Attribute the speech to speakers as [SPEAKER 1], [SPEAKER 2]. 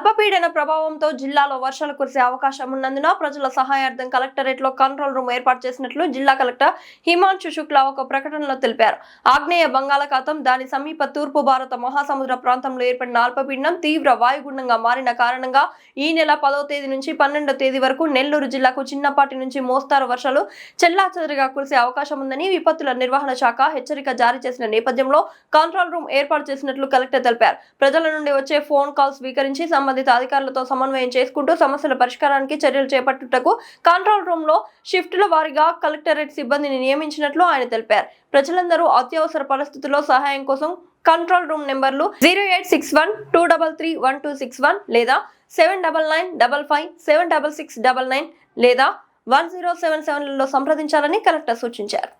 [SPEAKER 1] అల్పపీడన ప్రభావంతో జిల్లాలో వర్షాలు కురిసే అవకాశం ఉన్నందున ప్రజల సహాయార్థం కలెక్టరేట్ లో కంట్రోల్ రూమ్ ఏర్పాటు చేసినట్లు జిల్లా కలెక్టర్ హిమాంశు శుక్లా ఒక ప్రకటనలో తెలిపారు. ఆగ్నేయ బంగాళాఖాతం దాని సమీప తూర్పు భారత మహాసముద్ర ప్రాంతంలో ఏర్పడిన అల్పపీడనం తీవ్ర వాయుగుండంగా మారిన కారణంగా ఈ నెల 10వ తేదీ నుంచి 12వ తేదీ వరకు నెల్లూరు జిల్లాకు చిన్నపాటి నుంచి మోస్తారు వర్షాలు చెల్లాచెదరుగా కురిసే అవకాశం ఉందని విపత్తుల నిర్వహణ శాఖ హెచ్చరిక జారీ చేసిన నేపథ్యంలో కంట్రోల్ రూమ్ ఏర్పాటు చేసినట్లు కలెక్టర్ తెలిపారు. ప్రజల నుండి వచ్చే ఫోన్ కాల్ స్వీకరించి సంబంధిత అధికారులతో సమన్వయం చేసుకుంటూ సమస్యల పరిష్కారానికి చర్యలు చేపట్టుటకు కంట్రోల్ రూమ్ లో షిఫ్టుల వారీగా కలెక్టరేట్ సిబ్బందిని నియమించినట్లు ఆయన తెలిపారు. ప్రజలందరూ అత్యవసర పరిస్థితుల్లో సహాయం కోసం కంట్రోల్ రూమ్ నెంబర్లు 0861233161 లేదా 7995576699 లేదా 1077లలో సంప్రదించాలని కలెక్టర్ సూచించారు.